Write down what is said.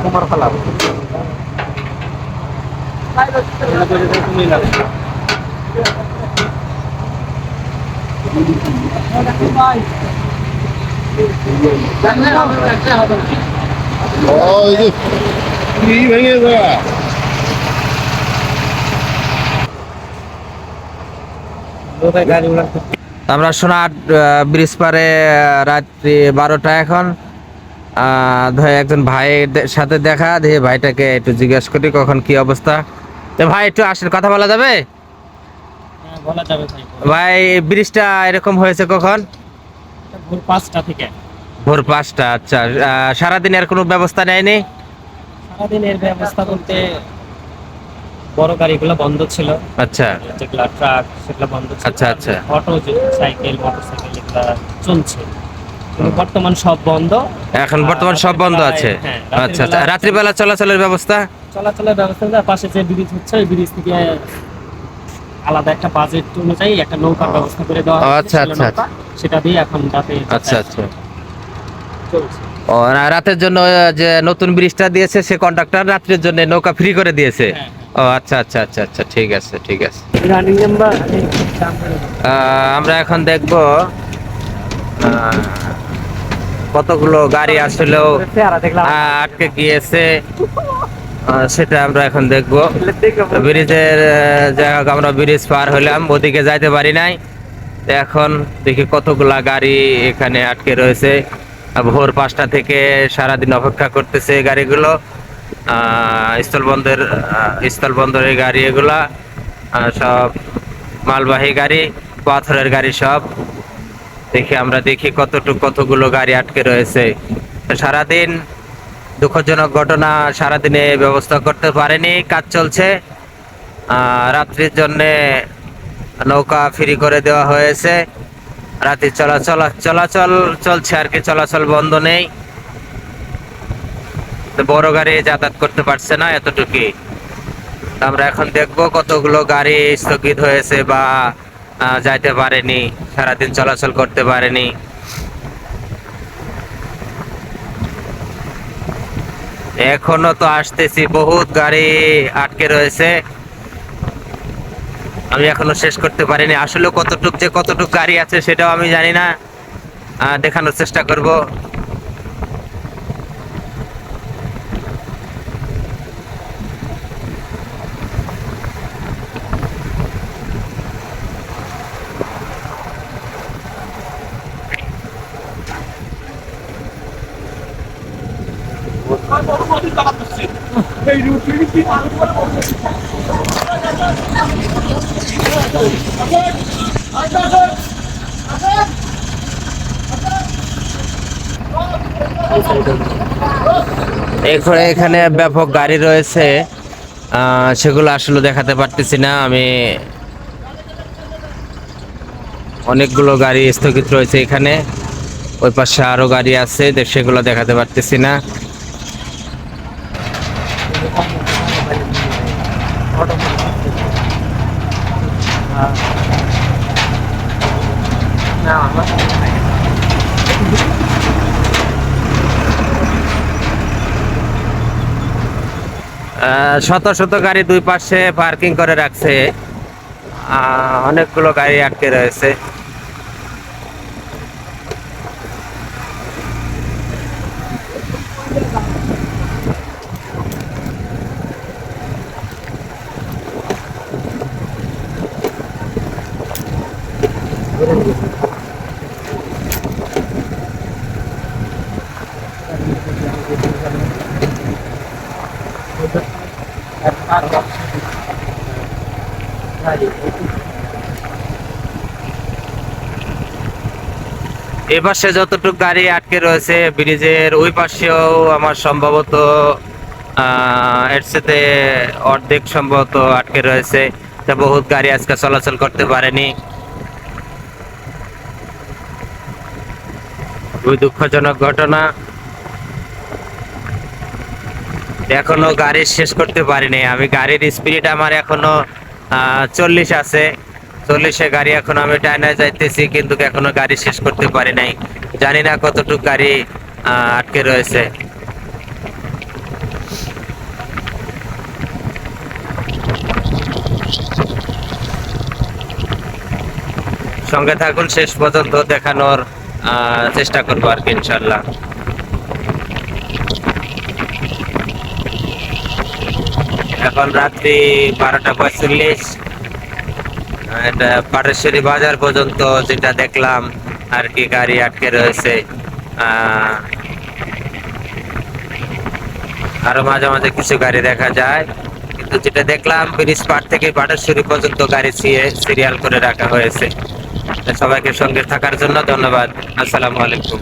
তোমার ফেলাম ভেঙে দেওয়া আমরা সোনার ব্রিজ পারে রাত্রি 12টা এখন একজন ভাইয়ের সাথে দেখা দিয়ে ভাইটাকে একটু জিজ্ঞাসা করি কখন কি অবস্থা। তো ভাই একটু আসেন, কথা বলা যাবে? বলা যাবে ভাই ব্রিজটা এরকম হয়েছে কখন? ভোর 5টা থেকে। ভোর 5টা, আচ্ছা। সারাদিনের কোনো ব্যবস্থা নেয়নি? সারাদিনের ব্যবস্থা বলতে বড় গাড়িগুলো বন্ধ ছিল, আচ্ছা যেগুলা ট্রাক সেগুলো বন্ধ ছিল। আচ্ছা আচ্ছা অটো সাইকেল মোটরসাইকেল এগুলা চলছে, বর্তমান সব বন্ধ। এখন বর্তমান সব বন্ধ আছে। আচ্ছা আচ্ছা, রাত্রিবেলা চলাচলের ব্যবস্থা? চলাচলের ব্যবস্থা পাশে যে ব্রিজ হচ্ছে ওই ব্রিজ থেকে আলাদা একটা বাজেট অনুযায়ী একটা নৌকার ব্যবস্থা করে দেওয়া হয়েছে। আচ্ছা আচ্ছা সেটা দিয়ে এখন রাতে আচ্ছা আচ্ছা চলছে। ও রাতের জন্য যে নতুন ব্রিজটা দিয়েছে সে কন্ডাক্টর রাত্রির জন্য নৌকা ফ্রি করে দিয়েছে। ও আচ্ছা আচ্ছা আচ্ছা আচ্ছা, ঠিক আছে ঠিক আছে। আমরা এখন দেখব কতগুলো গাড়ি আসলেও আটকে গিয়েছে, সেটা আমরা এখন দেখবো। ব্রিজের যাই হোক, আমরা ব্রিজ পার হলাম, ওদিকে যাইতে পারি নাই। এখন দেখি কতগুলা গাড়ি এখানে আটকে রয়েছে। ভোর 5টা থেকে সারাদিন অপেক্ষা করতেছে গাড়িগুলো। স্থলবন্দরের গাড়ি এগুলা, সব মালবাহী গাড়ি, পাথরের গাড়ি সব। আমরা দেখি কতগুলো গাড়ি আটকে রয়েছে। সারাদিন দুঃখজনক ঘটনা, সারাদিনে ব্যবস্থা করতে পারেনি, কাজ চলছে। রাত্রির জন্যে নৌকা ফ্রি করে দেওয়া হয়েছে, রাতে চলাচল চলছে আর কি, চলাচল বন্ধ নেই। বড় গাড়ি যাতায়াত করতে পারছে না, এতটুকুই। আমরা এখন দেখব কতগুলো গাড়ি স্থগিত হয়েছে বা যাইতে পারেনি, সারাদিন চলাচল করতে পারেনি। এখনো তো আসতেছি, বহুত গাড়ি আটকে রয়েছে, আমি এখনো শেষ করতে পারিনি। আসলে কতটুক গাড়ি আছে সেটাও আমি জানি না, দেখানোর চেষ্টা করব। এখানে ব্যাপক গাড়ি রয়েছে, সেগুলো আসলে দেখাতে পারতেছি না আমি। অনেকগুলো গাড়ি স্থগিত রয়েছে এখানে, ওই পাশে আরো গাড়ি আছে, সেগুলো দেখাতে পারতেছি না। শত শত গাড়ি দুই পাশে পার্কিং করে রাখছে, অনেকগুলো গাড়ি আটকে রয়েছে। এ পাশে যতটুকু গাড়ি আটকে রয়েছে ব্রিজের ওই পাশেও আমার সম্ভবত এর সাথে অর্ধেক সম্ভবত আটকে রয়েছে। বহুত গাড়ি আজকে চলাচল করতে পারেনি, খুবই দুঃখজনক ঘটনা। এখনো গাড়ি শেষ করতে পারিনি আমি, গাড়ির স্পিড আমার এখনো 40 আছে, 40-এ গাড়ি এখন আমি টাইনা যাইতেছি, কিন্তু এখনো গাড়ি শেষ করতে পারি নাই। জানি না কতটুকু গাড়ি আটকে রয়েছে। সঙ্গে থাকুন, শেষ পর্যন্ত দেখানোর চেষ্টা করবো আর কি ইনশাল্লাহ। এখন রাত্রি 12টা 45। এটা পাটেশ্বরী বাজার পর্যন্ত যেটা দেখলাম আর কি গাড়ি আটকে রয়েছে। আরো মাঝে মাঝে কিছু গাড়ি দেখা যায়, কিন্তু যেটা দেখলাম ব্রিজ পার থেকে পাটেশ্বরী পর্যন্ত গাড়ি সিরিয়াল করে রাখা হয়েছে। সবাইকে সঙ্গে থাকার জন্য ধন্যবাদ। আসসালামু আলাইকুম।